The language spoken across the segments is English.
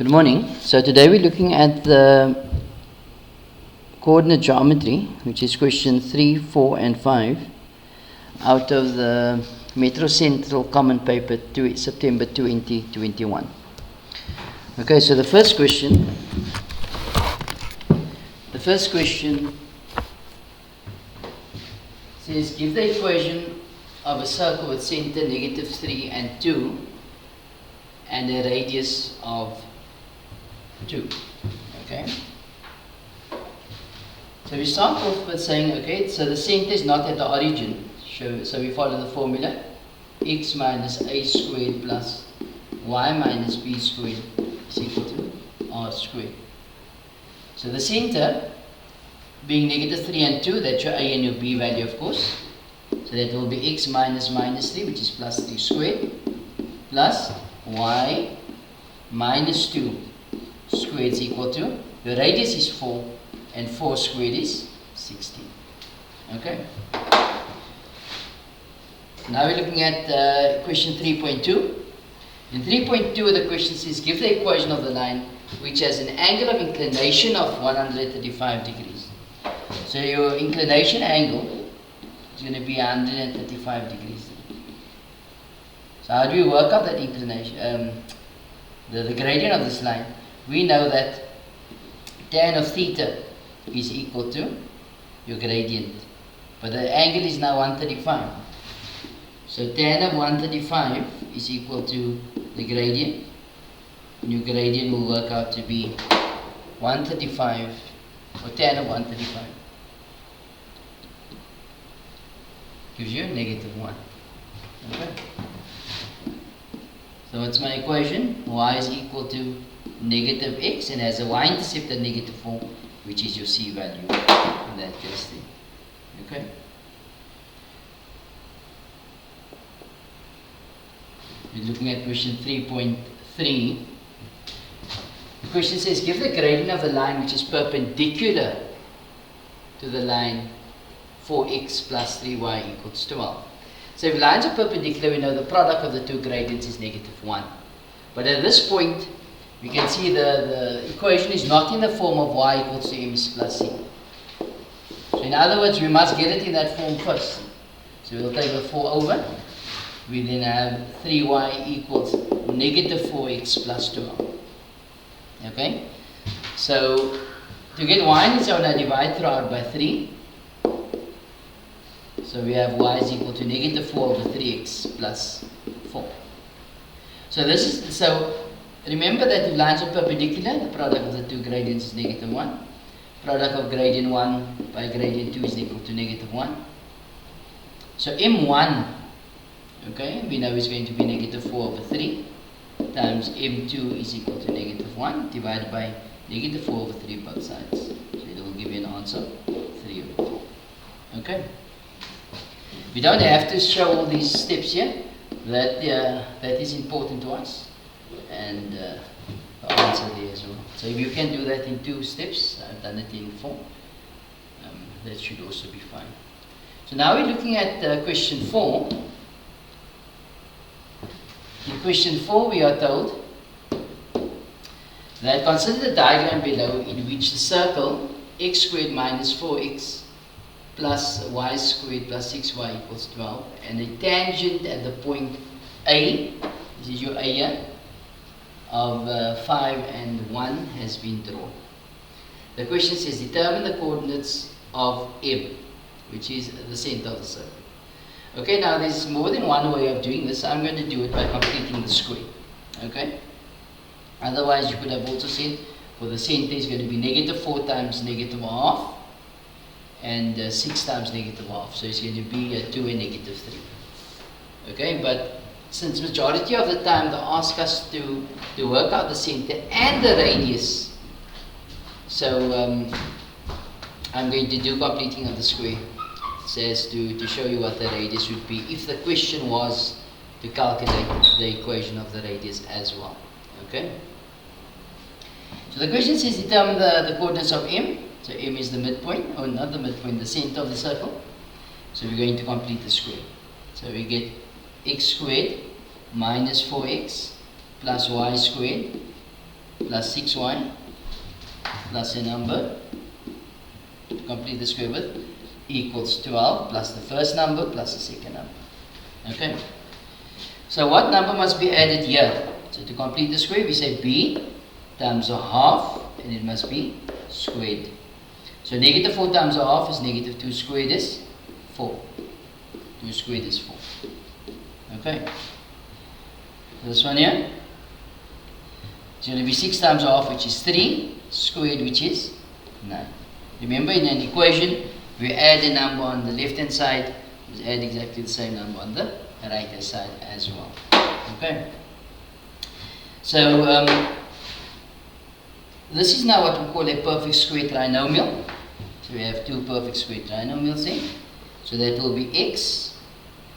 Good morning. So today we're looking at the coordinate geometry, which is question 3, 4 and 5 out of the Metro Central Common Paper September 2021. Okay, so the first question says give the equation of a circle with center -3 and 2 and a radius of 2. Okay. So we start off with saying, okay, so the center is not at the origin. So we follow the formula x minus a squared plus y minus b squared is equal to r squared. So the center being -3 and 2, that's your a and your b value, of course. So that will be x minus -3, which is plus 3 squared, plus y minus 2 squared is equal to, the radius is 4 and 4 squared is 16. Okay. Now we're looking at question 3.2. In 3.2 the question says give the equation of the line which has an angle of inclination of 135 degrees. So your inclination angle is going to be 135 degrees. So how do we work out that inclination? The gradient of this line? We know that tan of theta is equal to your gradient, but the angle is now 135. So tan of 135 is equal to the gradient, and your gradient will work out to be 135, or tan of 135 gives you -1. Okay. So what's my equation? Y is equal to -x and has a y-intercept at -4, which is your c value in that case thing. Okay. We're looking at question 3.3. The question says give the gradient of the line which is perpendicular to the line 4x plus 3y equals 12. So if lines are perpendicular, we know the product of the two gradients is -1. But at this point, we can see the equation is not in the form of y equals to mc plus c. So in other words, we must get it in that form first. So we'll take the 4 over. We then have 3y equals -4x plus 12. Okay? So to get y in its own, I divide throughout by 3. So we have y is equal to -4 over 3x plus 4. So this is, so remember that if lines are perpendicular, the product of the two gradients is -1. Product of gradient 1 by gradient 2 is equal to -1. So m1, okay, we know is going to be -4 over 3 times m2 is equal to -1 divided by -4 over 3 both sides. So it will give you an answer 3 over 2. Okay. We don't have to show all these steps here. That is important to us, and the answer there as well. So if you can do that in 2 steps, I've done it in 4. That should also be fine. So now we're looking at question 4. In question 4, we are told that consider the diagram below in which the circle x squared minus 4x plus y squared plus 6y equals 12, and a tangent at the point A, this is your A here, of 5 and 1 has been drawn. The question says determine the coordinates of M, which is the center of the circle. Okay, now there's more than one way of doing this. I'm going to do it by completing the square. Okay? Otherwise, you could have also said for the center is going to be -4 times -1/2, and 6 times -1/2. So it's going to be 2 and -3. Okay, but since majority of the time they ask us to work out the center and the radius, so I'm going to do completing of the square. It says to show you what the radius would be if the question was to calculate the equation of the radius as well. Okay. So the question says determine the coordinates of M. So M is the midpoint, or not the midpoint, the center of the circle. So we're going to complete the square. So we get x squared minus 4x plus y squared plus 6y plus a number to complete the square with equals 12 plus the first number plus the second number. Okay. So what number must be added here? So to complete the square, we say b times a half, and it must be squared. So negative 4 times a half is negative 2 squared is 4. 2 squared is 4. Okay. This one here, it's going to be 6 times a half, which is 3, squared, which is 9. Remember, in an equation, we add a number on the left hand side, we add exactly the same number on the right hand side as well. Okay. So this is now what we call a perfect square trinomial. So we have two perfect square trinomials here. So that will be x,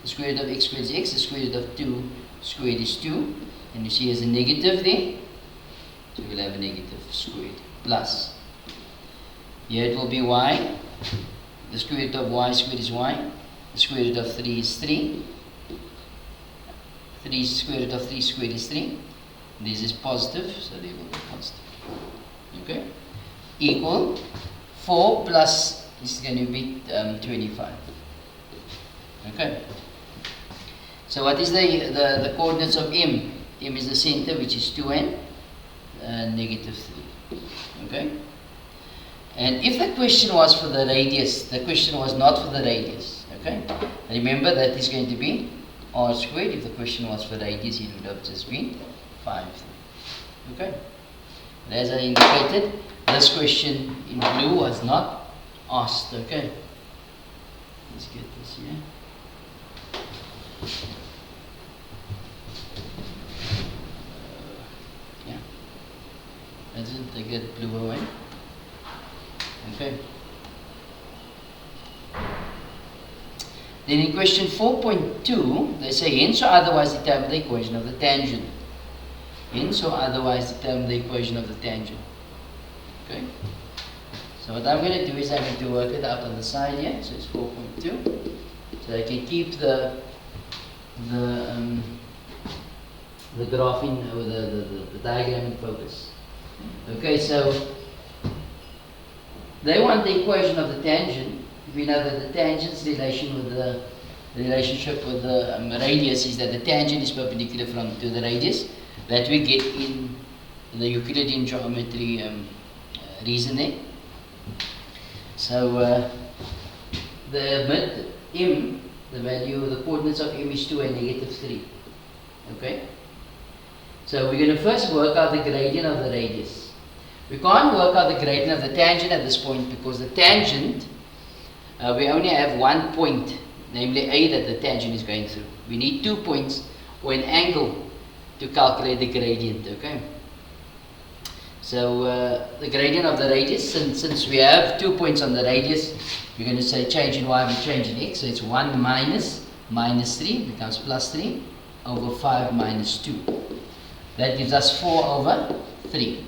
the square root of x squared is x, the square root of 2 squared is 2. And you see there's a negative there. So we'll have a negative squared plus. Here it will be y. The square root of y squared is y. The square root of 3 is 3. 3 square root of 3 squared is 3. This is positive, so they will be positive. Okay? Equal 4 plus, this is going to be 25. Okay? So what is the coordinates of m? M is the center, which is 2 and negative 3. Okay? And if the question was for the radius, the question was not for the radius. Okay? Remember that is going to be r squared. If the question was for radius, it would have just been 5. Okay? And as I indicated, this question in blue was not asked. Okay? Let's get this here. Yeah. Doesn't they get blue away? Okay. Then in question 4.2, they say hence or otherwise determine the equation of the tangent. Hence or otherwise determine the equation of the tangent. Okay. So what I'm going to do is I'm going to work it out on the side here. So it's 4.2. So I can keep the graph in, or the diagram in focus. Okay, so they want the equation of the tangent. We know that the tangent's relation with the relationship with the radius is that the tangent is perpendicular to the radius. That we get in the Euclidean geometry reasoning. So the mid m, the value, the coordinates of m is 2 and negative 3. Okay? So we're going to first work out the gradient of the radius. We can't work out the gradient of the tangent at this point because the tangent, we only have one point, namely A, that the tangent is going through. We need 2 points or an angle to calculate the gradient. Okay? So the gradient of the radius, since we have 2 points on the radius, we're going to say change in y, we change in x. So it's 1 minus 3 becomes plus 3 over 5 minus 2. That gives us 4 over 3.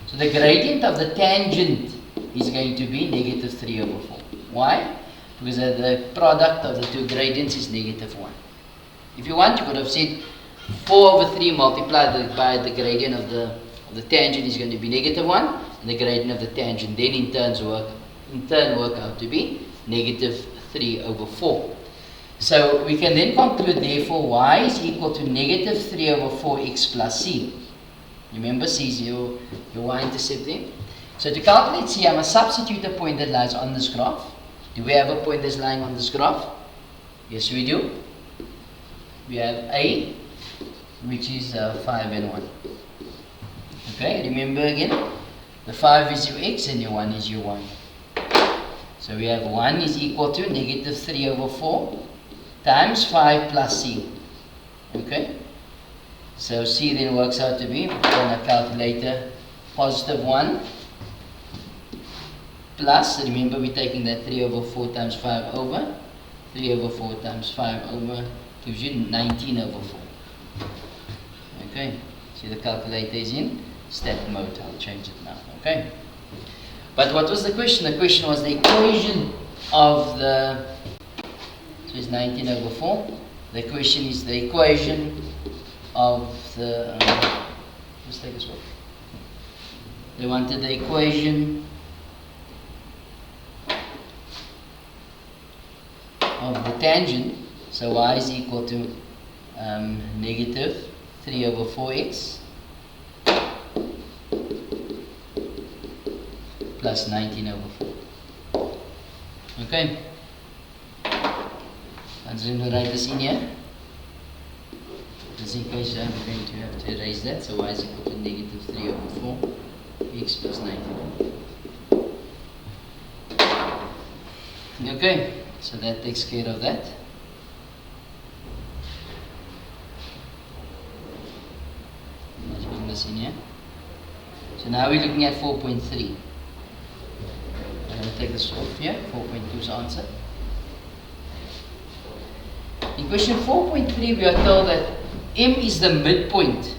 So the gradient of the tangent is going to be negative 3 over 4. Why? Because the product of the two gradients is negative 1. If you want, you could have said 4 over 3 multiplied by the gradient of the tangent is going to be negative 1, and the gradient of the tangent then in turn work out to be negative 3 over 4. So we can then conclude therefore y is equal to negative 3 over 4x plus c. Remember c is your y-intercept there. So to calculate c, I must substitute a point that lies on this graph. Do we have a point that's lying on this graph? Yes, we do. We have a, which is 5 and 1. Okay, remember again, the 5 is your x and your 1 is your y. So we have 1 is equal to negative 3 over 4 times 5 plus c. Okay, so c then works out to be, on a calculator, positive 1 plus, remember we're taking that 3 over 4 times 5 over, 3 over 4 times 5 over gives you 19 over 4. Okay, see the calculator is in step mode. I'll change it now. Okay, but what was the question? The question was the equation of the, so it's 19 over 4. The question is the equation of the, let's take this one. They wanted the equation of the tangent. So y is equal to negative 3 over 4x plus 19 over 4. Okay. I'm going to write this in here. Just in case I'm going to have to erase that. So y is equal to negative 3 over 4 x plus 19. Okay, so that takes care of that. Let's bring this in here. So now we're looking at 4.3. I'm going to take this off here. 4.2 is the answer. In question 4.3, we are told that M is the midpoint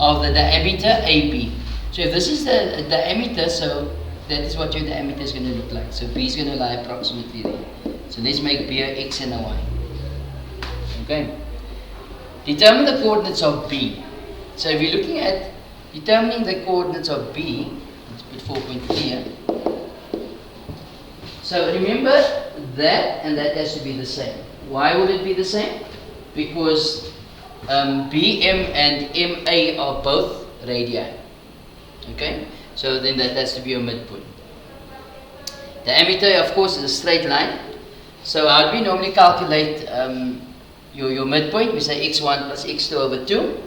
of the diameter AB. So if this is the diameter, so that is what your diameter is going to look like. So B is going to lie approximately there. So let's make B a X and a Y. Okay. Determine the coordinates of B. So if you're looking at determining the coordinates of B, let's put 4.3 here. So remember that and that has to be the same. Why would it be the same? Because BM and MA are both radii. Okay? So then that has to be your midpoint. Diameter, of course, is a straight line. So how do we normally calculate your midpoint? We say x1 plus x2 over 2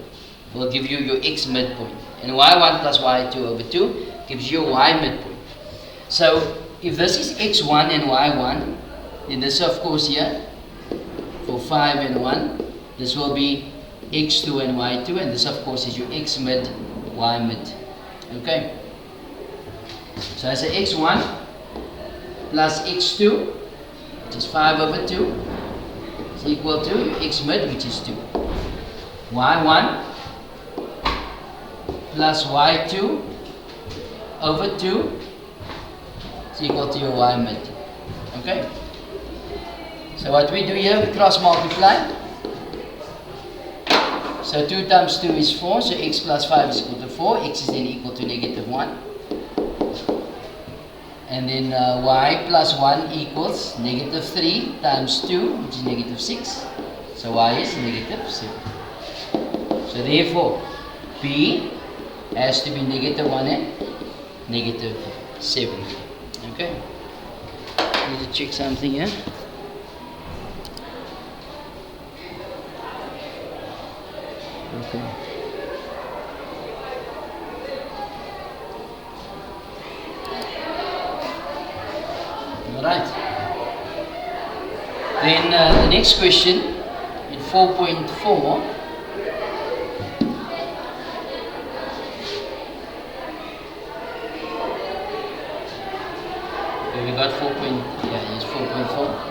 will give you your x midpoint. And y1 plus y2 over 2 gives you y midpoint. So if this is x1 and y1, then this of course here, for 5 and 1, this will be x2 and y2, and this of course is your x mid, y mid. Okay. So I say x1 plus x2, which is 5 over 2, is equal to your x mid, which is 2. y1 plus y2 over 2 is equal to your y mid. Okay. So what we do here, we cross multiply. So 2 times 2 is 4, so x plus 5 is equal to 4, x is then equal to negative 1. And then y plus 1 equals negative 3 times 2, which is negative 6. So y is negative 7. So therefore, B has to be negative 1 and negative 7. Okay. Need to check something here. Okay. Alright. Then the next question in 4.4. Okay, we got 4. Yeah, it's 4.4.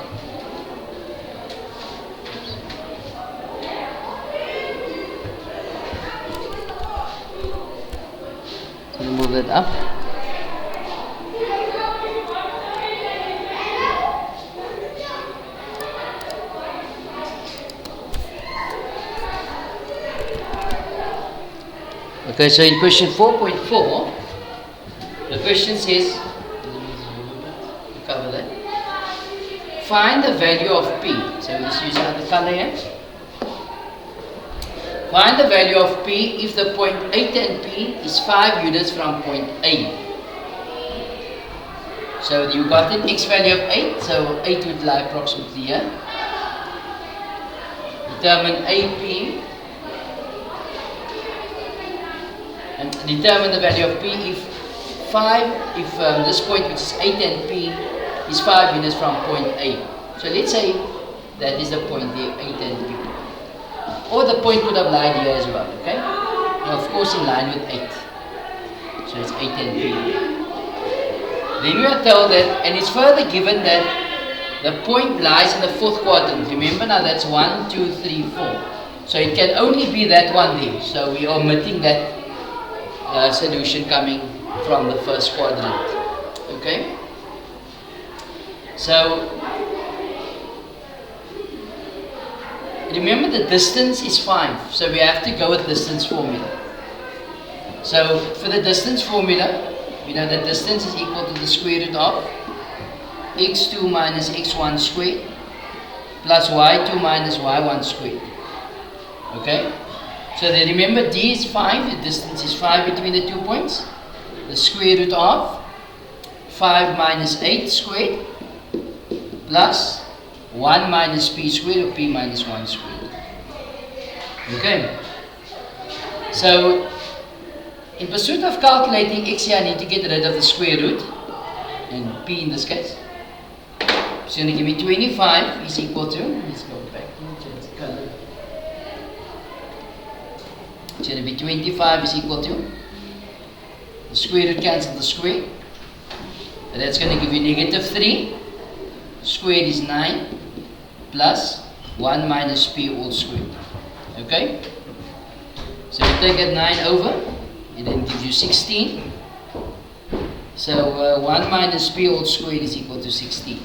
Move that up. Okay, so in question 4.4, the question says, cover that. Find the value of P. So let's use another color here. Find the value of P if the point 8 and P is 5 units from point A. So you got an x value of 8, so 8 would lie approximately here. Determine AP and determine the value of P if this point, which is 8 and P, is 5 units from point A. So let's say that is the point here, 8 and P. Or the point could have lied here as well, okay? And of course in line with 8. So it's 8 and P. Then we are told that, and it's further given that the point lies in the 4th quadrant. Remember now that's 1, 2, 3, 4. So it can only be that one there. So we are omitting that solution coming from the 1st quadrant. Okay? So remember the distance is 5, so we have to go with distance formula. So for the distance formula, we know that distance is equal to the square root of x2 minus x1 squared plus y2 minus y1 squared. Okay? So then remember d is 5, the distance is 5 between the 2 points. The square root of 5 minus 8 squared plus 1 minus p squared, or p minus 1 squared. Okay? So in pursuit of calculating x here, I need to get rid of the square root, and p in this case. It's going to give me 25 is equal to, let's go back to change the color. It's going to be 25 is equal to, the square root cancel the square, and that's going to give you negative 3, squared is 9, plus 1 minus p all squared. Okay? So you take that 9 over, it then gives you 16. So 1 minus p all squared is equal to 16.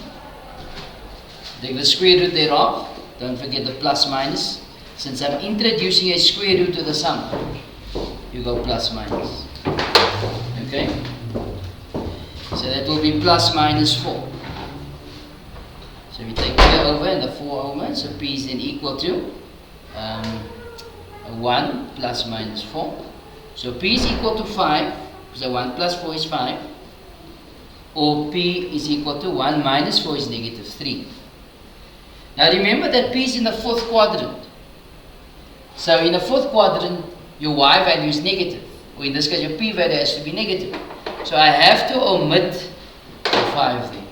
Take the square root thereof, don't forget the plus minus. Since I'm introducing a square root to the sum, you go plus minus. Okay? So that will be plus minus 4. So we take here over and the 4 over, so p is then equal to 1 plus minus 4. So p is equal to 5, so 1 plus 4 is 5, or p is equal to 1 minus 4 is negative 3. Now remember that p is in the fourth quadrant. So in the fourth quadrant, your y value is negative, or in this case your p value has to be negative. So I have to omit the 5 there.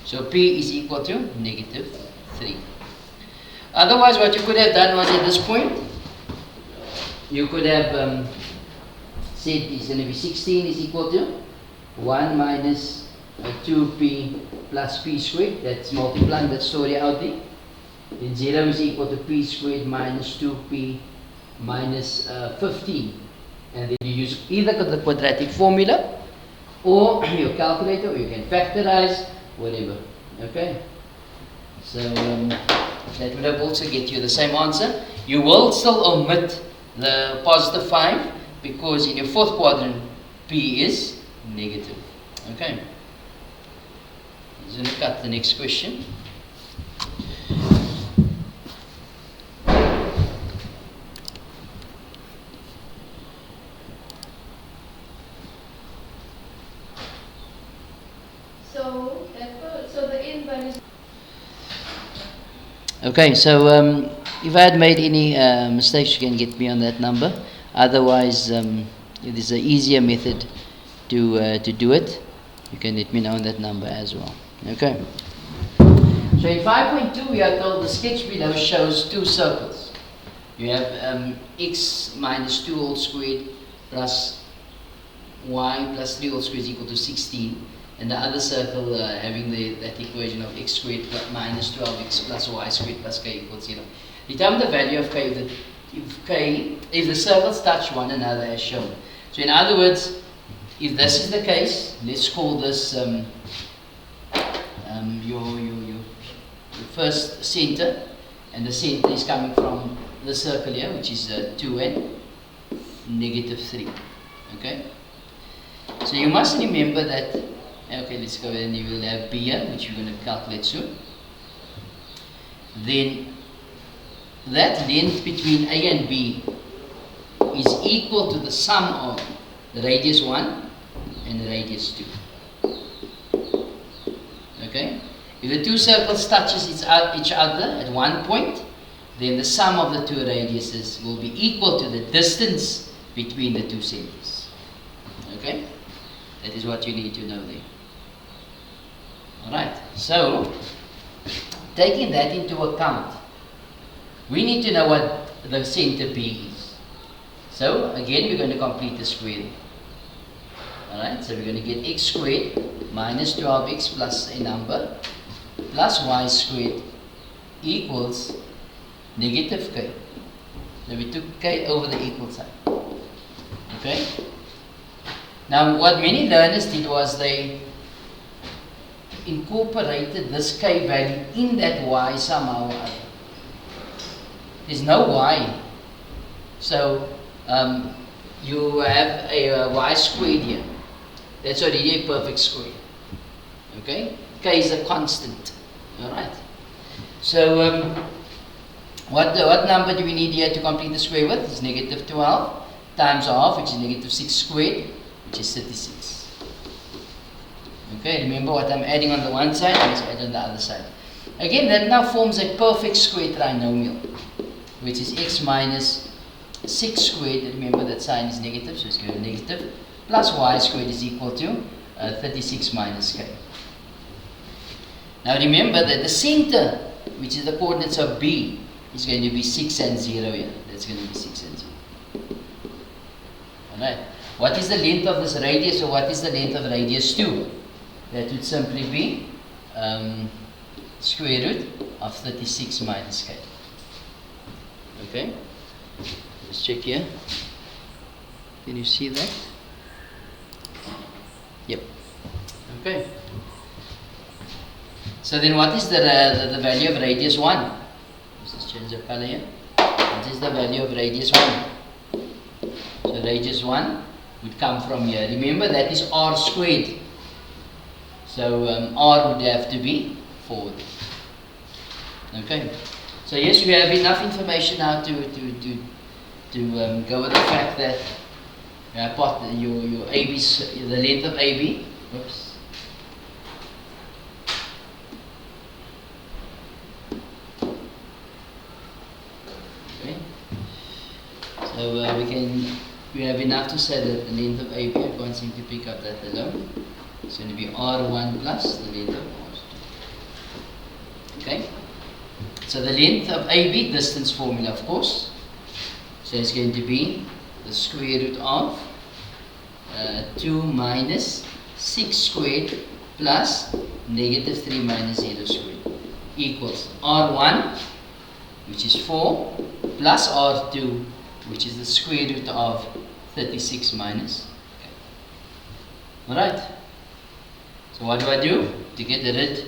So p is equal to negative 3. Otherwise, what you could have done was at this point, you could have said it's going to be 16 is equal to 1 minus 2p plus p squared. That's multiplying that story out there. Then 0 is equal to p squared minus 2p minus 15. And then you use either the quadratic formula or your calculator, or you can factorize, whatever. Okay? So that would have also get you the same answer. You will still omit the positive 5 because in your fourth quadrant p is negative. Okay? I'm going to cut the next question. So the end value. Okay, so if I had made any mistakes, you can get me on that number. Otherwise, if there's an easier method to do it, you can let me know on that number as well. Okay. So in 5.2, we are told the sketch below shows two circles. You have x minus 2 all squared plus y plus 3 all squared is equal to 16. And the other circle having that equation of x squared plus minus 12x plus y squared plus k equals 0. Determine the value of k if the circles touch one another as shown. So in other words, if this is the case, let's call this your first center, and the center is coming from the circle here, which is 2 and negative 3. Okay? So you must remember that. Okay, let's go ahead and you will have b here, which you're going to calculate soon. Then that length between a and b is equal to the sum of the radius 1 and the radius 2. Okay? If the two circles touches each other at one point, then the sum of the two radiuses will be equal to the distance between the two centers. Okay? That is what you need to know there. Alright, so taking that into account, we need to know what the center B is. So again, we're going to complete the square. Alright, so we're going to get x squared minus 12x plus a number plus y squared equals negative k. So we took k over the equal sign. Okay? Now what many learners did was they incorporated this k value in that y somehow or other. There's no y. So you have a y squared here. That's already a perfect square. Okay? K is a constant. Alright. So what number do we need here to complete the square with? It's negative 12 times half, which is negative 6 squared, which is 36. Okay, remember what I'm adding on the one side, I must add on the other side. Again, that now forms a perfect square trinomial, which is x minus 6 squared. Remember that sign is negative, so it's going to be negative, plus y squared is equal to 36 minus k. Now remember that the center, which is the coordinates of b, is going to be 6 and 0 here. That's going to be 6 and 0. Alright. What is the length of this radius, or what is the length of radius 2? That would simply be square root of 36 minus k. Okay? Let's check here. Can you see that? Yep. Okay. So then what is the value of radius 1? Let's just change the color here. What is the value of radius 1? So radius 1 would come from here. Remember, that is r squared. So r would have to be 4. Okay. So yes, you have enough information now to go with the fact that your AB, the length of AB. Oops. Okay. So we have enough to say that the length of AB, I can't seem to pick up that alone. It's going to be R1 plus the length of R2. Okay? So the length of AB, distance formula of course. So it's going to be the square root of 2 minus 6 squared plus negative 3 minus 0 squared equals R1, which is 4, plus R2, which is the square root of 36 minus. Okay. Alright. So what do I do to get rid?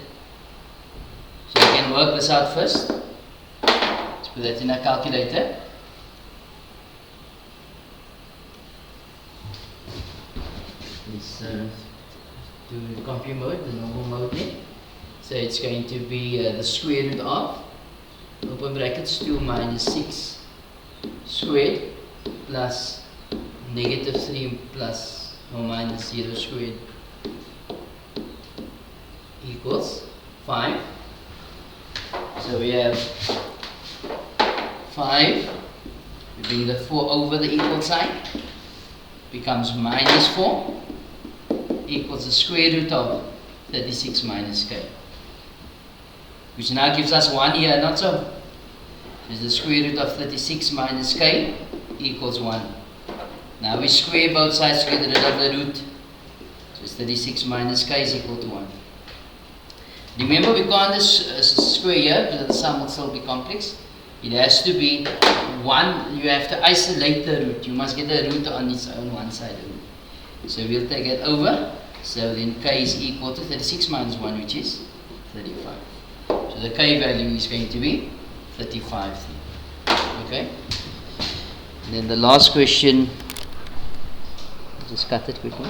So you can work this out first. Let's put that in a calculator. Let's do the compute mode, the normal mode there. So it's going to be the square root of, open brackets, 2 minus 6 squared plus negative 3 plus or minus 0 squared equals 5. So we have 5, we bring the 4 over the equal sign, becomes minus 4 equals the square root of 36 minus k, which now gives us 1 here, not so. Is the square root of 36 minus k equals 1. Now we square both sides to get rid of the root. So it's 36 minus k is equal to 1. Remember, we can't square here because the sum will still be complex. It has to be 1. You have to isolate the root. You must get the root on its own one side only. So we'll take it over. So then k is equal to 36 minus 1, which is 35. So the k value is going to be 35. Okay. And then the last question. Just cut it quickly.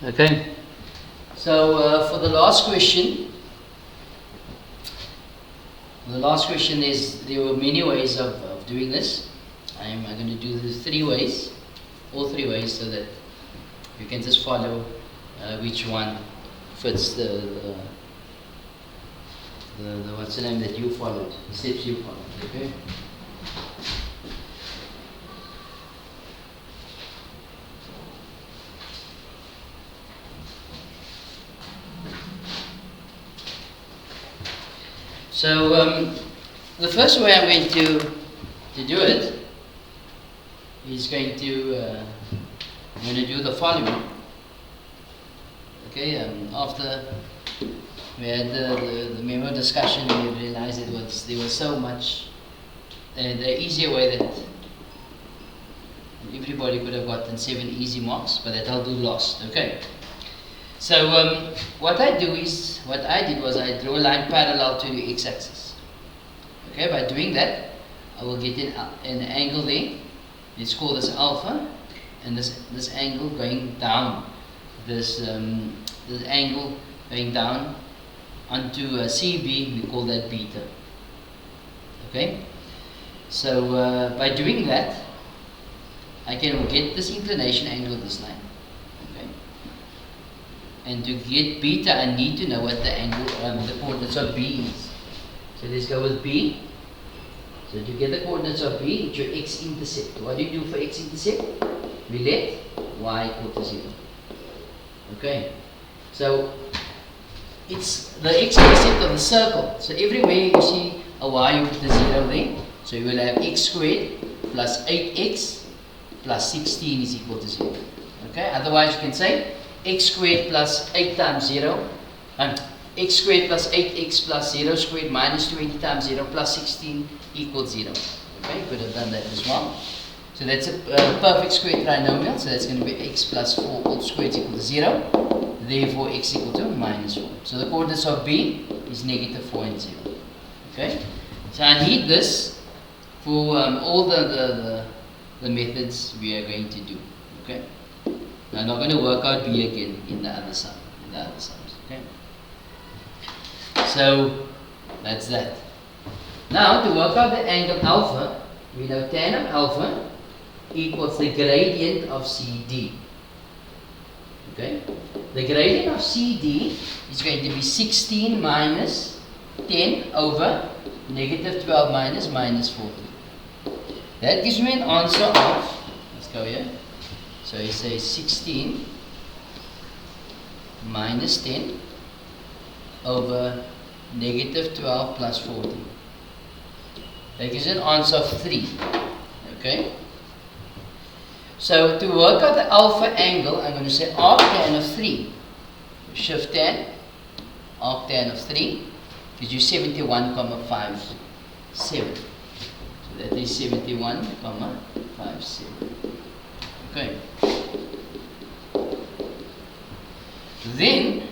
Okay. So for the last question is, there were many ways of doing this. I'm going to do this 3 ways, all 3 ways, so that you can just follow which one fits the what's the name that you followed, the steps you followed. Okay. So the first way I'm going to do it is I'm going to do the following. Okay, after we had the memo discussion, we realized there was so much, the easier way that everybody could have gotten 7 easy marks, but that I'll do lost. Okay. So what I did was I drew a line parallel to the x-axis. Okay, by doing that, I will get an angle there. Let's call this alpha, and this angle going down. This angle going down onto CB, we call that beta. Okay, so by doing that, I can get this inclination angle of this line. Okay, and to get beta, I need to know what the angle, the coordinates of B is. So let's go with B. So to get the coordinates of B, it's your x-intercept. What do you do for x-intercept? We let y equal to 0. Okay, so it's the x-intercept of the circle. So everywhere you see a y, you put the 0 there. So you will have x squared plus 8x plus 16 is equal to 0. Okay, otherwise you can say x squared plus 8 times 0, x squared plus 8x plus 0 squared minus 20 times 0 plus 16 equals 0. Okay, you could have done that as well. So that's a perfect square trinomial, so that's going to be x plus 4 all squared equal to 0. Therefore x equal to minus 4. So the coordinates of B is negative 4 and 0. Okay, so I need this for all the methods we are going to do. Okay, I'm not going to work out B again in the other sum, okay. So that's that. Now to work out the angle alpha, we know tan of alpha equals the gradient of CD. Okay, the gradient of CD is going to be 16 minus 10 over negative 12 minus 14. That gives me an answer of, let's go here, so you say 16 minus 10 over negative 12 plus 14. That gives an answer of 3. Okay, so to work out the alpha angle, I'm going to say arctan of 3. Shift tan, arctan of 3 gives you 71,57. So that is 71,57. Okay. Then,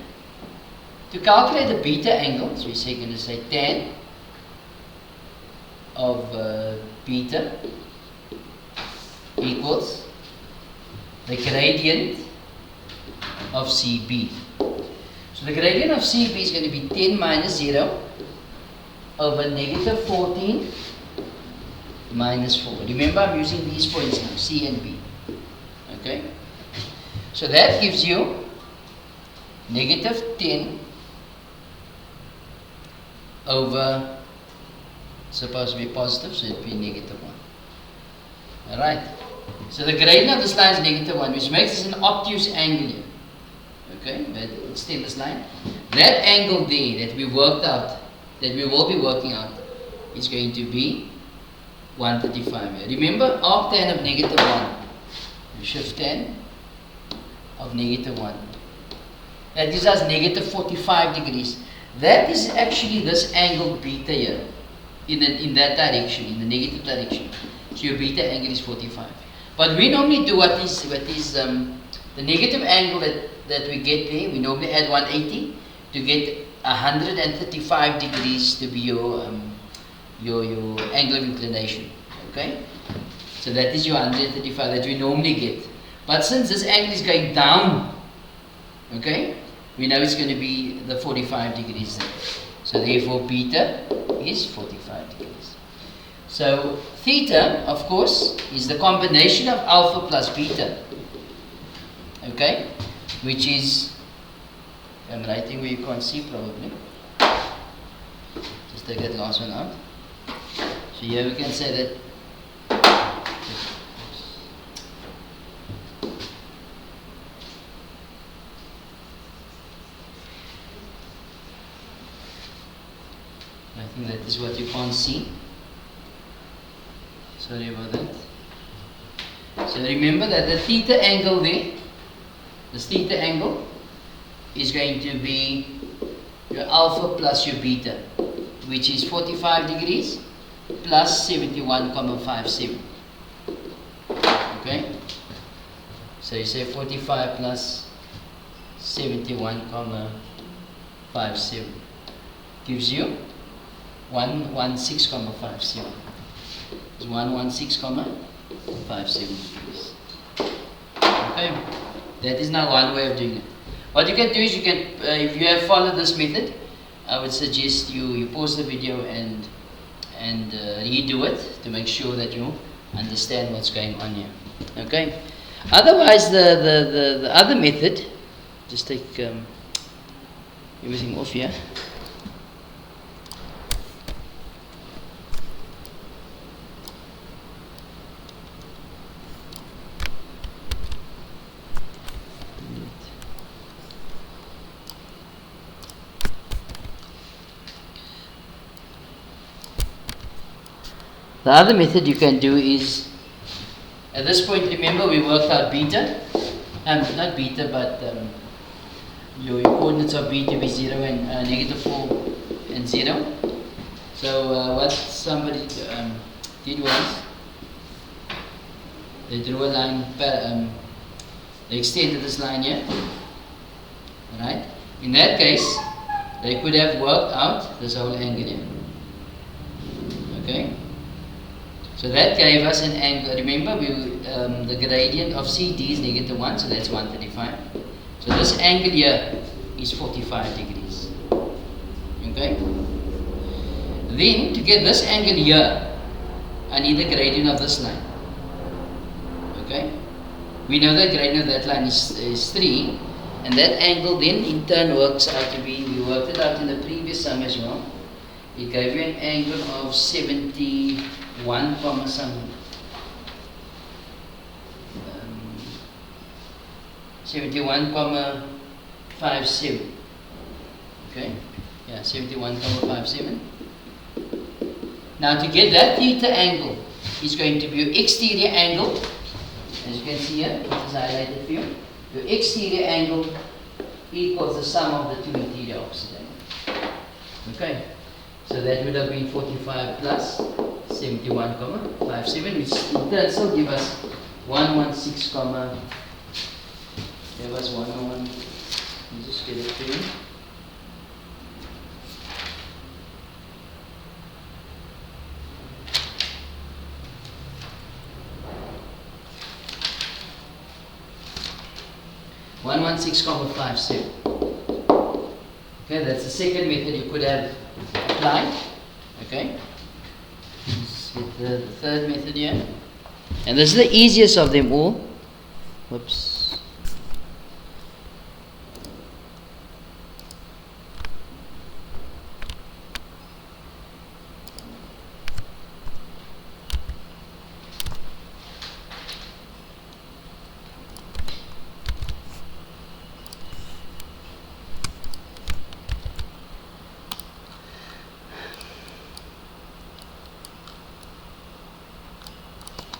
to calculate the beta angle, so we're going to say tan of beta equals the gradient of CB. So the gradient of CB is going to be 10 minus 0 over negative 14 minus 4. Remember, I'm using these points now, C and B. Okay? So that gives you negative 10 over, supposed to be positive, so it would be negative 1. Alright? So the gradient of this line is negative 1, which makes this an obtuse angle here. Okay? Let's take this line. That angle there that we worked out, that we will be working out, is going to be 135 here. Remember, arctan of negative 1. Shift tan of negative 1. That gives us negative 45 degrees. That is actually this angle beta here, in that direction, in the negative direction. So your beta angle is 45. But we normally do what is the negative angle that we get there. We normally add 180 to get 135 degrees to be your angle of inclination. Okay, so that is your 135 that we normally get. But since this angle is going down, okay, we know it's going to be the 45 degrees there. So therefore beta is 45 degrees. So theta, of course, is the combination of alpha plus beta. Okay, which is, I'm writing where you can't see probably. Just take that last one out. So here we can say that I think that is what you can't see. Sorry about that. So remember that the theta angle there, this theta angle is going to be your alpha plus your beta, which is 45 degrees plus 71,57. Okay? So you say 45 plus 71,57 gives you 116,57. It's 116,57 degrees. Okay, that is now one way of doing it. What you can do is you can, if you have followed this method, I would suggest you pause the video and redo it to make sure that you understand what's going on here. Okay. Otherwise, the other method, just take everything off here. The other method you can do is, at this point, remember we worked out beta, not beta, but your coordinates of b to be 0 and -4 and 0. So what somebody did was, they drew a line, they extended this line here, right? In that case, they could have worked out this whole angle here, okay? So that gave us an angle. Remember, the gradient of CD is -1, so that's 135. So this angle here is 45 degrees. Okay? Then, to get this angle here, I need the gradient of this line. Okay? We know the gradient of that line is 3, and that angle then in turn works out to be, we worked it out in the previous sum as well. It gave you an angle of 71, something. 71,57. Okay? Yeah, 71,57. Now to get that theta angle is going to be your exterior angle. As you can see here, it is highlighted for you. Your exterior angle equals the sum of the two interior opposite angles. Okay? So that would have been 45 plus 71,57, which in turn still give us 116, give us 101. Let me just get it for you. $116,57. Okay, that's the second method you could have applied. Okay. Let's get the third method here. And this is the easiest of them all. Whoops.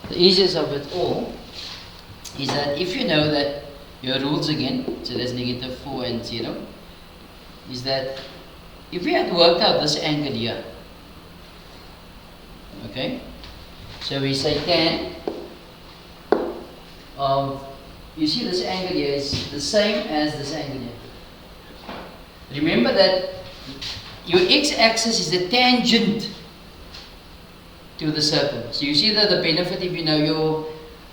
The easiest of it all is that if you know that your rules again, so that's -4 and 0, is that if we had worked out this angle here, okay, so we say tan of, you see this angle here is the same as this angle here. Remember that your x-axis is the tangent to the circle. So you see that the benefit if you know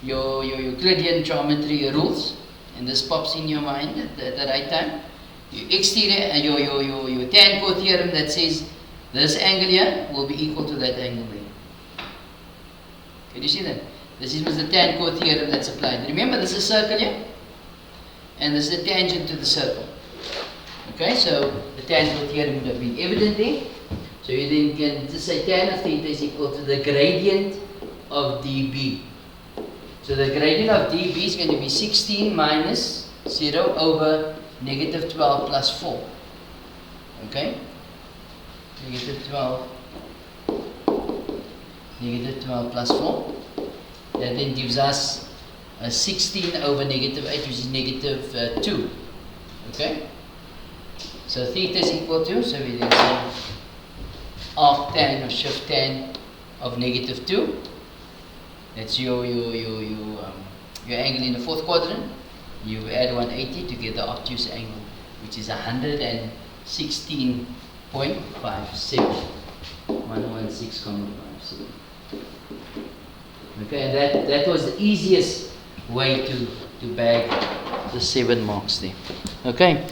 your Euclidean geometry rules, and this pops in your mind at the right time. Your exterior, your tan core theorem that says this angle here will be equal to that angle there. Can you see that? This is the tan core theorem that's applied. Remember, this is circle here, and this is the tangent to the circle. Okay, so the tan core theorem would have been evident there. So you then can just say tan of theta is equal to the gradient of dB. So the gradient of dB is going to be 16 minus 0 over -12 plus 4. Okay? -12 plus 4. That then gives us 16 over -8, which is -2. Okay? So theta is equal to, so we then say arc tan or shift tan of -2. That's your angle in the fourth quadrant. You add 180 to get the obtuse angle, which is 116.57. 116.57. Okay, and that was the easiest way to bag the 7 marks there. Okay.